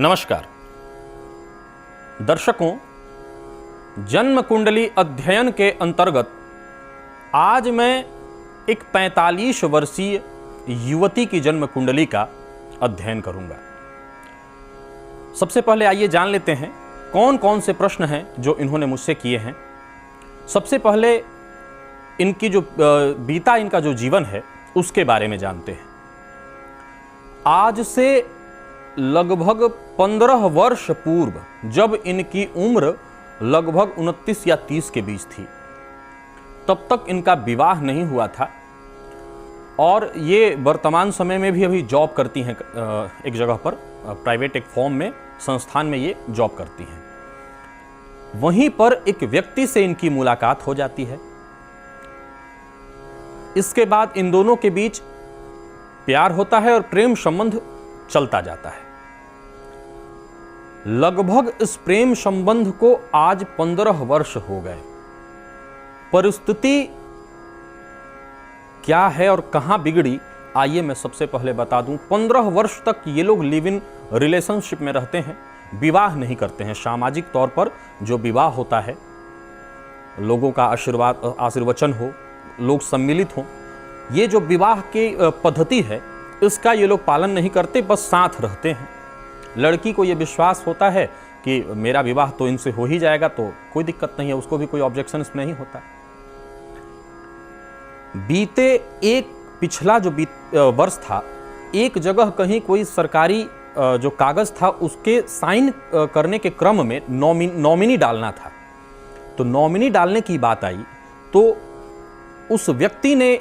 नमस्कार दर्शकों, जन्म कुंडली अध्ययन के अंतर्गत आज मैं एक 45 वर्षीय युवती की जन्म कुंडली का अध्ययन करूंगा। सबसे पहले आइए जान लेते हैं कौन कौन से प्रश्न हैं जो इन्होंने मुझसे किए हैं। सबसे पहले इनकी जो बीता इनका जो जीवन है उसके बारे में जानते हैं। आज से लगभग 15 वर्ष पूर्व जब इनकी उम्र लगभग 29 या 30 के बीच थी, तब तक इनका विवाह नहीं हुआ था और ये वर्तमान समय में भी अभी जॉब करती हैं एक जगह पर, प्राइवेट एक फॉर्म में, संस्थान में ये जॉब करती हैं। वहीं पर एक व्यक्ति से इनकी मुलाकात हो जाती है। इसके बाद इन दोनों के बीच प्यार होता है और प्रेम संबंध चलता जाता है। लगभग इस प्रेम संबंध को आज 15 वर्ष हो गए। परिस्थिति क्या है और कहां बिगड़ी, आइए मैं सबसे पहले बता दूं। 15 वर्ष तक ये लोग लिव इन रिलेशनशिप में रहते हैं, विवाह नहीं करते हैं। सामाजिक तौर पर जो विवाह होता है, लोगों का आशीर्वचन हो, लोग सम्मिलित हों, ये जो विवाह की पद्धति है इसका ये लोग पालन नहीं करते, बस साथ रहते हैं। लड़की को ये विश्वास होता है कि मेरा विवाह तो इनसे हो ही जाएगा, तो कोई दिक्कत नहीं है, उसको भी कोई ऑब्जेक्शन नहीं होता। बीते एक पिछला जो वर्ष था, एक जगह कहीं कोई सरकारी जो कागज था उसके साइन करने के क्रम में नॉमिनी डालना था। तो नॉमिनी डालने की बात आई तो उस व्यक्ति ने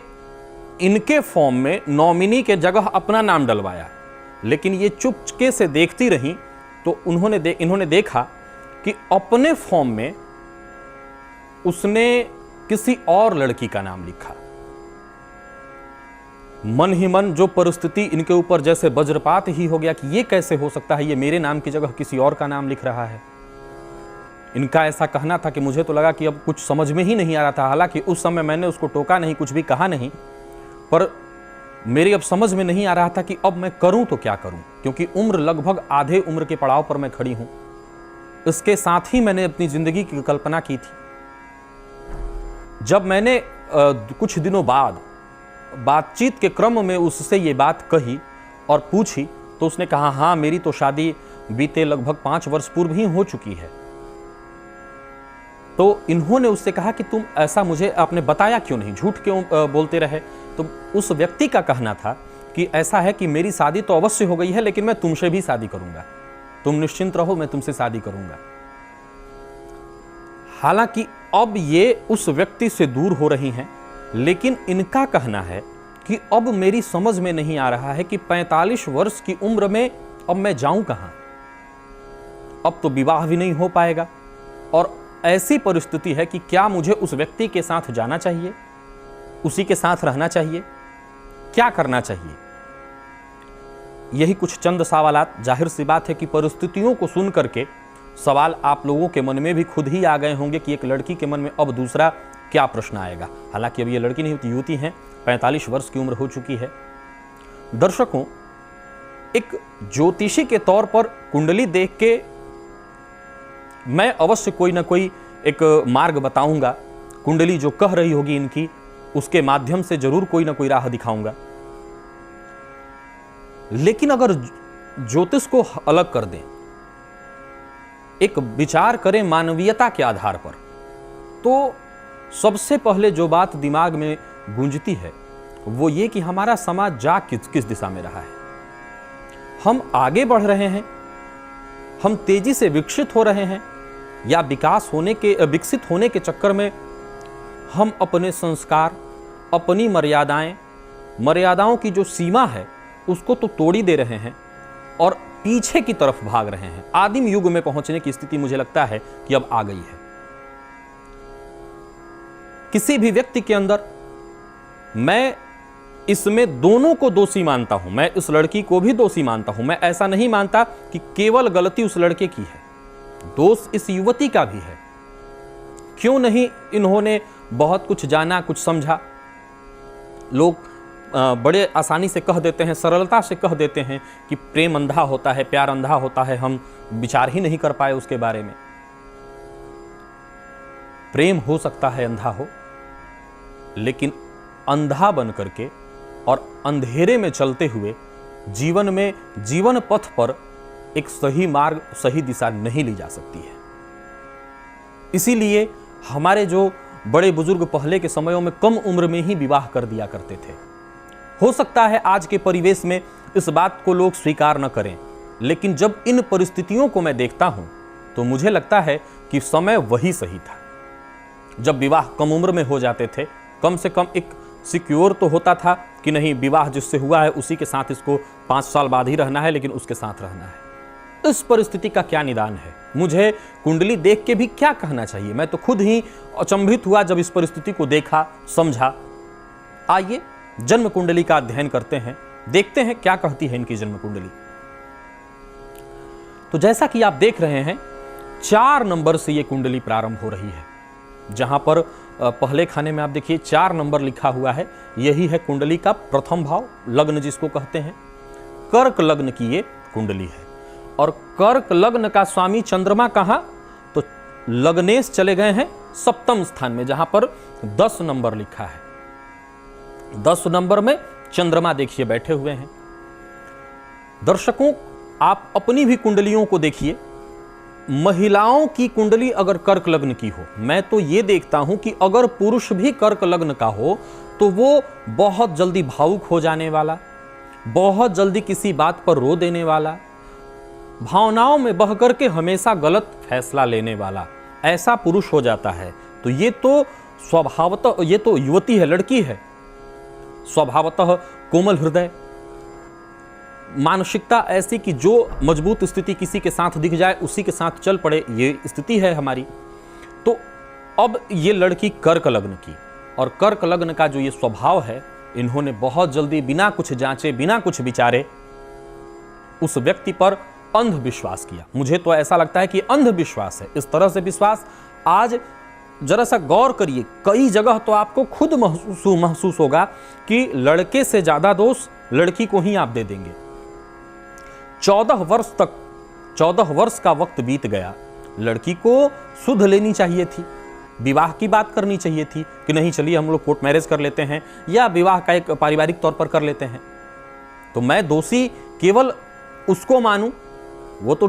इनके फॉर्म में नॉमिनी के जगह अपना नाम डलवाया, लेकिन ये चुपके से देखती रही। तो इन्होंने देखा कि अपने फॉर्म में उसने किसी और लड़की का नाम लिखा। मन ही मन जो परिस्थिति इनके ऊपर जैसे वज्रपात ही हो गया कि ये कैसे हो सकता है, ये मेरे नाम की जगह किसी और का नाम लिख रहा है। इनका ऐसा कहना था कि मुझे तो लगा कि अब कुछ समझ में ही नहीं आ रहा था। हालांकि उस समय मैंने उसको टोका नहीं, कुछ भी कहा नहीं, पर मेरी अब समझ में नहीं आ रहा था कि अब मैं करूं तो क्या करूं, क्योंकि उम्र लगभग आधे उम्र के पड़ाव पर मैं खड़ी हूं। इसके साथ ही मैंने अपनी जिंदगी की कल्पना की थी। जब मैंने कुछ दिनों बाद बातचीत के क्रम में उससे ये बात कही और पूछी, तो उसने कहा हाँ, मेरी तो शादी बीते लगभग 5 वर्ष पूर्व ही हो चुकी है। तो इन्होंने उससे कहा कि तुम ऐसा मुझे आपने बताया क्यों नहीं, झूठ क्यों बोलते रहे। तो उस व्यक्ति का कहना था कि ऐसा है कि मेरी शादी तो अवश्य हो गई है, लेकिन मैं तुमसे भी शादी करूंगा, तुम निश्चिंत रहो, मैं तुमसे शादी करूंगा। हालांकि अब ये उस व्यक्ति से दूर हो रही हैं, लेकिन इनका कहना है कि अब मेरी समझ में नहीं आ रहा है कि 45 वर्ष की उम्र में अब मैं जाऊं कहां। अब तो विवाह भी नहीं हो पाएगा और ऐसी परिस्थिति है कि क्या मुझे उस व्यक्ति के साथ जाना चाहिए, उसी के साथ रहना चाहिए, क्या करना चाहिए। यही कुछ चंद सवालात। जाहिर सी बात है कि परिस्थितियों को सुन करके सवाल आप लोगों के मन में भी खुद ही आ गए होंगे कि एक लड़की के मन में अब दूसरा क्या प्रश्न आएगा। हालांकि अब ये लड़की नहीं होती, युवती हैं, 45 वर्ष की उम्र हो चुकी है। दर्शकों, एक ज्योतिषी के तौर पर कुंडली देख के मैं अवश्य कोई ना कोई एक मार्ग बताऊंगा। कुंडली जो कह रही होगी इनकी, उसके माध्यम से जरूर कोई ना कोई राह दिखाऊंगा। लेकिन अगर ज्योतिष को अलग कर दें, एक विचार करें मानवीयता के आधार पर, तो सबसे पहले जो बात दिमाग में गूंजती है वो ये कि हमारा समाज जा किस दिशा में रहा है। हम आगे बढ़ रहे हैं, हम तेजी से विकसित हो रहे हैं, या विकसित होने के चक्कर में हम अपने संस्कार, अपनी मर्यादाओं की जो सीमा है उसको तो तोड़ी दे रहे हैं और पीछे की तरफ भाग रहे हैं। आदिम युग में पहुंचने की स्थिति मुझे लगता है कि अब आ गई है। किसी भी व्यक्ति के अंदर मैं इसमें दोनों को दोषी मानता हूं। मैं इस लड़की को भी दोषी मानता हूं। मैं ऐसा नहीं मानता कि केवल गलती उस लड़के की है, दोष इस युवती का भी है। क्यों नहीं इन्होंने बहुत कुछ जाना, कुछ समझा। लोग बड़े आसानी से कह देते हैं, सरलता से कह देते हैं कि प्रेम अंधा होता है, प्यार अंधा होता है, हम विचार ही नहीं कर पाए उसके बारे में। प्रेम हो सकता है अंधा हो, लेकिन अंधा बन करके और अंधेरे में चलते हुए जीवन में, जीवन पथ पर एक सही मार्ग, सही दिशा नहीं ली जा सकती है। इसीलिए हमारे जो बड़े बुजुर्ग पहले के समयों में कम उम्र में ही विवाह कर दिया करते थे। हो सकता है आज के परिवेश में इस बात को लोग स्वीकार न करें, लेकिन जब इन परिस्थितियों को मैं देखता हूं तो मुझे लगता है कि समय वही सही था। जब विवाह कम उम्र में हो जाते थे, कम से कम एक सिक्योर तो होता था कि नहीं, विवाह जिससे हुआ है उसी के साथ इसको 5 साल बाद ही रहना है, लेकिन उसके साथ रहना है। इस परिस्थिति का क्या निदान है? मुझे कुंडली देख के भी क्या कहना चाहिए? मैं तो खुद ही अचंभित हुआ जब इस परिस्थिति को देखा, समझा। आइए जन्म कुंडली का अध्ययन करते हैं, देखते हैं क्या कहती है इनकी जन्म कुंडली। तो जैसा कि आप देख रहे हैं, 4 नंबर से ये कुंडली प्रारंभ हो रही है। जहां पर पहले खाने में आप देखिए 4 नंबर लिखा हुआ है, यही है कुंडली का प्रथम भाव, लग्न जिसको कहते हैं। कर्क लग्न की ये कुंडली है और कर्क लग्न का स्वामी चंद्रमा कहां? तो लग्नेश चले गए हैं सप्तम स्थान में, जहां पर 10 नंबर लिखा है। 10 नंबर में चंद्रमा देखिए बैठे हुए हैं। दर्शकों, आप अपनी भी कुंडलियों को देखिए। महिलाओं की कुंडली अगर कर्क लग्न की हो, मैं तो ये देखता हूं कि अगर पुरुष भी कर्क लग्न का हो तो वो बहुत जल्दी भावुक हो जाने वाला, बहुत जल्दी किसी बात पर रो देने वाला, भावनाओं में बह करके हमेशा गलत फैसला लेने वाला, ऐसा पुरुष हो जाता है। तो ये तो स्वभावतः, ये तो युवती है, लड़की है, स्वभावतः कोमल हृदय, मानसिकता ऐसी कि जो मजबूत स्थिति किसी के साथ दिख जाए उसी के साथ चल पड़े, ये स्थिति है हमारी। तो अब ये लड़की कर्क लग्न की, और कर्क लग्न का जो ये स्वभाव है, इन्होंने बहुत जल्दी बिना कुछ जांचे, बिना कुछ विचारे उस व्यक्ति पर अंधविश्वास किया। मुझे तो ऐसा लगता है कि अंधविश्वास है। इस तरह से विश्वास, आज जरा सा गौर करिए, कई जगह तो आपको खुद महसूस होगा कि लड़के से ज्यादा दोष लड़की को ही आप दे देंगे। 14 वर्ष का वक्त बीत गया, लड़की को सुध लेनी चाहिए थी, विवाह की बात करनी चाहिए थी कि नहीं चलिए हम लोग कोर्ट मैरिज कर लेते हैं या विवाह का एक पारिवारिक तौर पर कर लेते हैं। तो मैं दोषी केवल उसको मानूं? वो तो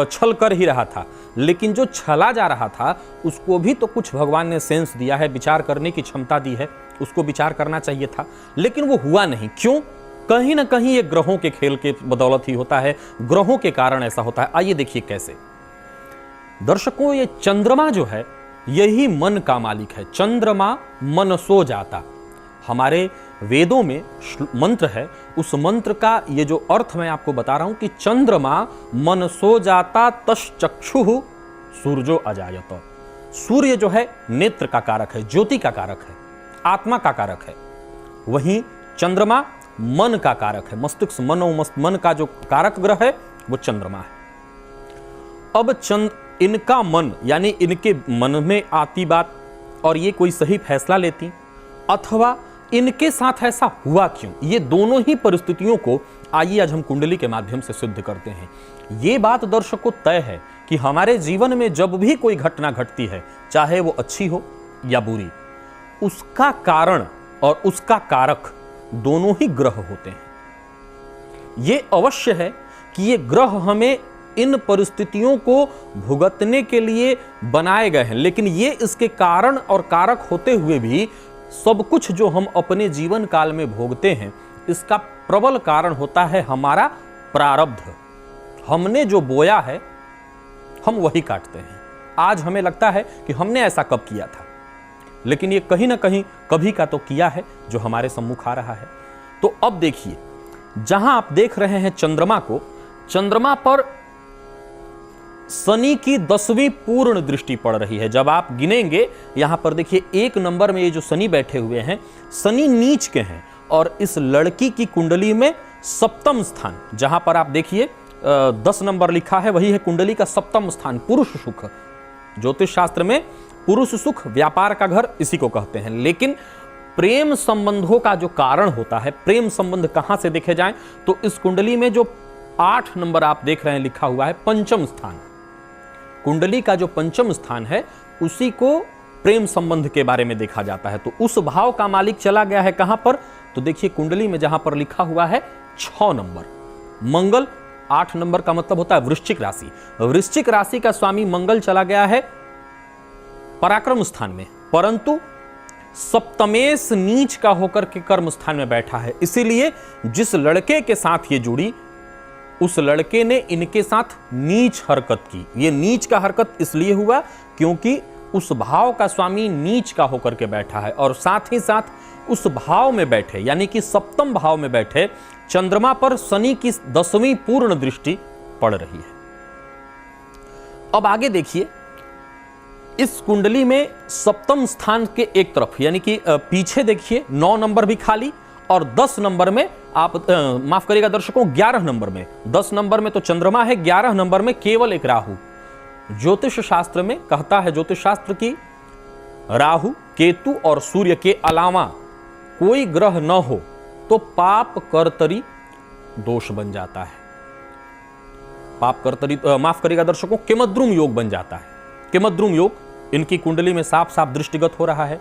छल कर ही रहा था, लेकिन जो छला जा रहा था उसको भी तो कुछ भगवान ने सेंस दिया है, विचार करने की क्षमता दी है, उसको विचार करना चाहिए था, लेकिन वो हुआ नहीं। क्यों? कहीं ना कहीं ये ग्रहों के खेल के बदौलत ही होता है, ग्रहों के कारण ऐसा होता है। आइए देखिए कैसे। दर्शकों, ये चंद्रमा जो है यही मन का मालिक है। चंद्रमा मनसो जाता, हमारे वेदों में मंत्र है, उस मंत्र का ये जो अर्थ मैं आपको बता रहा हूं कि चंद्रमा मनसो जाता तश्चक्षुः सूर्यो अजायत। सूर्य जो है नेत्र का कारक है, ज्योति का कारक है, आत्मा का कारक है। वहीं चंद्रमा मन का कारक है, मस्तिष्क, मन का जो कारक ग्रह है वो चंद्रमा है। अब इनका मन, यानी इनके मन में आती बात और ये कोई सही फैसला लेती, अथवा इनके साथ ऐसा हुआ क्यों, ये दोनों ही परिस्थितियों को आइए आज हम कुंडली के माध्यम से सिद्ध करते हैं। ये बात दर्शकों तय है कि हमारे जीवन में जब भी कोई घटना घटती है, चाहे वो अच्छी हो या बुरी, उसका कारण और उसका कारक दोनों ही ग्रह होते हैं। ये अवश्य है कि ये ग्रह हमें इन परिस्थितियों को भुगतने के लिए बनाए गए हैं, लेकिन ये इसके कारण और कारक होते हुए भी सब कुछ जो हम अपने जीवन काल में भोगते हैं, इसका प्रबल कारण होता है हमारा प्रारब्ध। हमने जो बोया है हम वही काटते हैं। आज हमें लगता है कि हमने ऐसा कब किया था, लेकिन ये कहीं ना कहीं कभी का तो किया है जो हमारे सम्मुख आ रहा है। तो अब देखिए, जहां आप देख रहे हैं चंद्रमा को, चंद्रमा पर शनि की 10वीं पूर्ण दृष्टि पड़ रही है। जब आप गिनेंगे, यहां पर देखिए 1 नंबर में ये जो शनि बैठे हुए हैं, शनि नीच के हैं, और इस लड़की की कुंडली में सप्तम स्थान, जहां पर आप देखिए 10 नंबर लिखा है, वही है कुंडली का सप्तम स्थान, पुरुष सुख। ज्योतिष शास्त्र में पुरुष सुख, व्यापार का घर, इसी को कहते हैं। लेकिन प्रेम संबंधों का जो कारण होता है, प्रेम संबंध कहां से देखे जाएं तो इस कुंडली में जो 8 नंबर आप देख रहे हैं लिखा हुआ है पंचम स्थान, कुंडली का जो पंचम स्थान है उसी को प्रेम संबंध के बारे में देखा जाता है। तो उस भाव का मालिक चला गया है कहां पर, तो देखिए कुंडली में जहां पर लिखा हुआ है 6 नंबर मंगल, 8 नंबर का मतलब होता है वृश्चिक राशि। वृश्चिक राशि का स्वामी मंगल चला गया है पराक्रम स्थान में, परंतु सप्तमेश नीच का होकर के कर्म स्थान में बैठा है। इसीलिए जिस लड़के के साथ ये जुड़ी उस लड़के ने इनके साथ नीच हरकत की। ये नीच का हरकत इसलिए हुआ क्योंकि उस भाव का स्वामी नीच का होकर के बैठा है और साथ ही साथ उस भाव में बैठे यानी कि सप्तम भाव में बैठे चंद्रमा पर शनि की 10वीं पूर्ण दृष्टि पड़ रही है। अब आगे देखिए, इस कुंडली में सप्तम स्थान के एक तरफ यानी कि पीछे देखिए 9 नंबर भी खाली और 10 नंबर में आप माफ करिएगा दर्शकों 11 नंबर में, 10 नंबर में तो चंद्रमा है, 11 नंबर में केवल एक राहु। ज्योतिष शास्त्र में कहता है, ज्योतिष शास्त्र की राहु केतु और सूर्य के अलावा कोई ग्रह न हो तो पाप कर्तरी दोष बन जाता है। पाप कर्तरी माफ करिएगा दर्शकों केमद्रुम योग बन जाता है। केमद्रुम योग इनकी कुंडली में साफ साफ दृष्टिगत हो रहा है।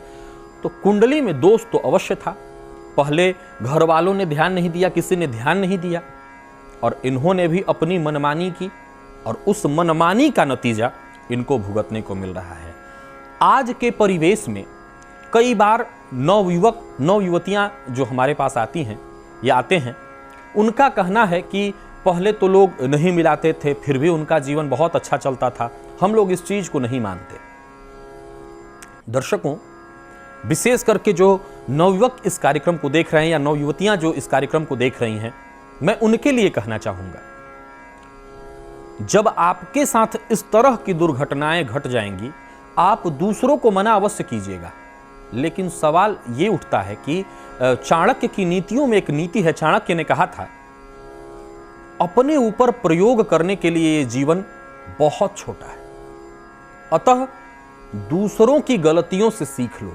तो कुंडली में दोष तो अवश्य था, पहले घर वालों ने ध्यान नहीं दिया, किसी ने ध्यान नहीं दिया और इन्होंने भी अपनी मनमानी की और उस मनमानी का नतीजा इनको भुगतने को मिल रहा है। आज के परिवेश में कई बार नवयुवक नवयुवतियां जो हमारे पास आती हैं या आते हैं, उनका कहना है कि पहले तो लोग नहीं मिलाते थे फिर भी उनका जीवन बहुत अच्छा चलता था, हम लोग इस चीज को नहीं मानते। दर्शकों, विशेष करके जो नवयुवक इस कार्यक्रम को देख रहे हैं या नवयुवतियां जो इस कार्यक्रम को देख रही हैं, मैं उनके लिए कहना चाहूंगा, जब आपके साथ इस तरह की दुर्घटनाएं घट जाएंगी आप दूसरों को मना अवश्य कीजिएगा, लेकिन सवाल ये उठता है कि चाणक्य की नीतियों में एक नीति है, चाणक्य ने कहा था अपने ऊपर प्रयोग करने के लिए ये जीवन बहुत छोटा है, अतः दूसरों की गलतियों से सीख लो।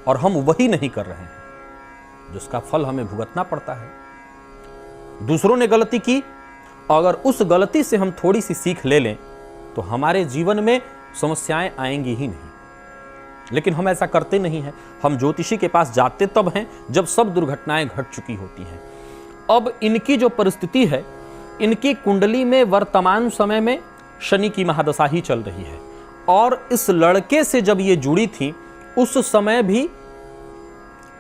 और हम वही नहीं कर रहे हैं जिसका फल हमें भुगतना पड़ता है। दूसरों ने गलती की, अगर उस गलती से हम थोड़ी सी सीख ले लें तो हमारे जीवन में समस्याएं आएंगी ही नहीं, लेकिन हम ऐसा करते नहीं हैं। हम ज्योतिषी के पास जाते तब हैं जब सब दुर्घटनाएं घट चुकी होती हैं। अब इनकी जो परिस्थिति है, इनकी कुंडली में वर्तमान समय में शनि की महादशा ही चल रही है और इस लड़के से जब ये जुड़ी थी उस समय भी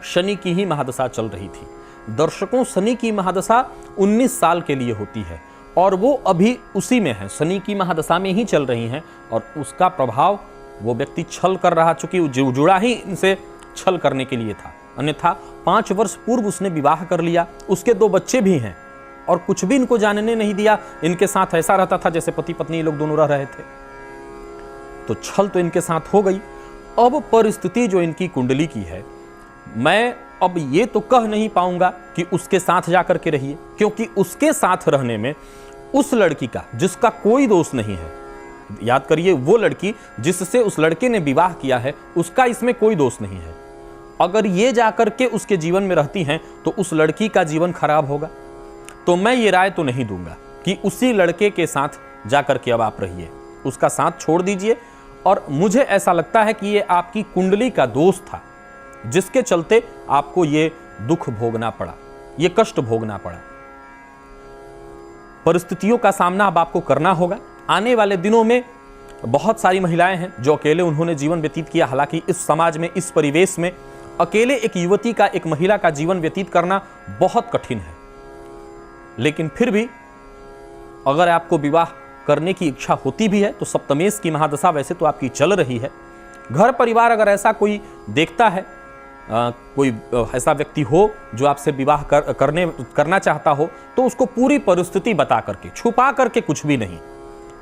शनि की ही महादशा चल रही थी। दर्शकों, शनि की महादशा 19 साल के लिए होती है और वो अभी उसी में है, शनि की महादशा में ही चल रही हैं और उसका प्रभाव वो व्यक्ति छल कर रहा, चूंकि जुड़ा ही इनसे छल करने के लिए था। अन्यथा 5 वर्ष पूर्व उसने विवाह कर लिया, उसके 2 बच्चे भी हैं और कुछ भी इनको जानने नहीं दिया। इनके साथ ऐसा रहता था जैसे पति पत्नी लोग दोनों रह रहे थे। तो छल तो इनके साथ हो गई। अब परिस्थिति जो इनकी कुंडली की है, मैं अब ये तो कह नहीं पाऊंगा कि उसके साथ जाकर के रहिए, क्योंकि उसके साथ रहने में उस लड़की का जिसका कोई दोष नहीं है, याद करिए वो लड़की जिससे उस लड़के ने विवाह किया है उसका इसमें कोई दोष नहीं है। अगर ये जाकर के उसके जीवन में रहती हैं तो उस लड़की का जीवन खराब होगा। तो मैं ये राय तो नहीं दूंगा कि उसी लड़के के साथ जाकर के अब आप रहिए, उसका साथ छोड़ दीजिए। और मुझे ऐसा लगता है कि ये आपकी कुंडली का दोष था जिसके चलते आपको ये दुख भोगना पड़ा, ये कष्ट भोगना पड़ा। परिस्थितियों का सामना अब आपको करना होगा। आने वाले दिनों में बहुत सारी महिलाएं हैं जो अकेले उन्होंने जीवन व्यतीत किया। हालांकि इस समाज में, इस परिवेश में अकेले एक युवती का, एक महिला का जीवन व्यतीत करना बहुत कठिन है, लेकिन फिर भी अगर आपको विवाह करने की इच्छा होती भी है तो सप्तमेश की महादशा वैसे तो आपकी चल रही है। घर परिवार अगर ऐसा कोई देखता है, कोई ऐसा व्यक्ति हो जो आपसे विवाह करना चाहता हो, तो उसको पूरी परिस्थिति बता करके, छुपा करके कुछ भी नहीं।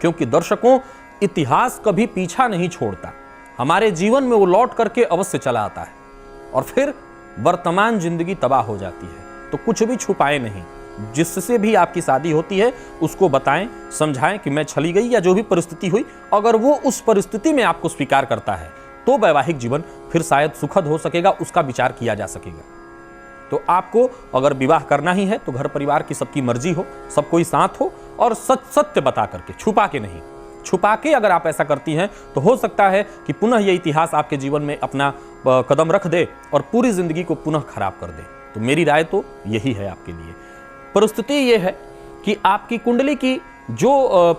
क्योंकि दर्शकों, इतिहास कभी पीछा नहीं छोड़ता, हमारे जीवन में वो लौट करके अवश्य चला आता है और फिर वर्तमान जिंदगी तबाह हो जाती है। तो कुछ भी छुपाए नहीं, जिससे भी आपकी शादी होती है उसको बताएं, समझाएं कि मैं छली गई या जो भी परिस्थिति हुई। अगर वो उस परिस्थिति में आपको स्वीकार करता है तो वैवाहिक जीवन फिर शायद सुखद हो सकेगा, उसका विचार किया जा सकेगा। तो आपको अगर विवाह करना ही है तो घर परिवार की सबकी मर्जी हो, सब कोई साथ हो, और सत्य बता करके, छुपा के नहीं। छुपा के अगर आप ऐसा करती हैं तो हो सकता है कि पुनः ये इतिहास आपके जीवन में अपना कदम रख दे और पूरी जिंदगी को पुनः खराब कर दे। तो मेरी राय तो यही है आपके लिए। परिस्थिति ये है कि आपकी कुंडली की जो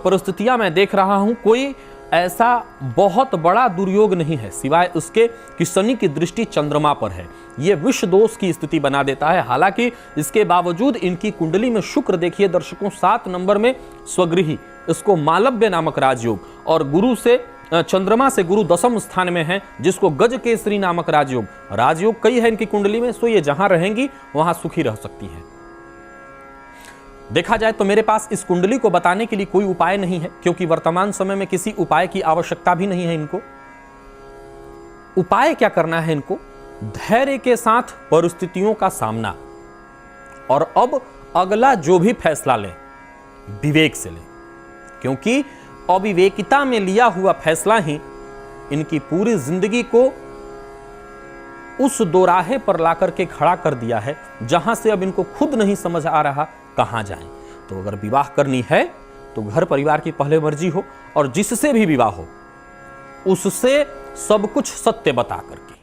परिस्थितियां मैं देख रहा हूं, कोई ऐसा बहुत बड़ा दुर्योग नहीं है, सिवाय उसके कि शनि की दृष्टि चंद्रमा पर है। यह विष दोष की स्थिति बना देता है। हालांकि इसके बावजूद इनकी कुंडली में शुक्र देखिए दर्शकों 7 नंबर में स्वगृही, इसको मालव्य नामक राजयोग, और गुरु से चंद्रमा से गुरु 10वें स्थान में है, जिसको गज केसरी नामक राजयोग। राजयोग कई है इनकी कुंडली में, सो ये जहां रहेंगी वहां सुखी रह सकती हैं। देखा जाए तो मेरे पास इस कुंडली को बताने के लिए कोई उपाय नहीं है, क्योंकि वर्तमान समय में किसी उपाय की आवश्यकता भी नहीं है इनको। उपाय क्या करना है इनको? धैर्य के साथ परिस्थितियों का सामना, और अब अगला जो भी फैसला लें विवेक से लें, क्योंकि अविवेकिता में लिया हुआ फैसला ही इनकी पूरी जिंदगी को उस दोराहे पर लाकर के खड़ा कर दिया है जहां से अब इनको खुद नहीं समझ आ रहा कहां जाएं। तो अगर विवाह करनी है तो घर परिवार की पहले मर्जी हो, और जिससे भी विवाह हो उससे सब कुछ सत्य बता करके।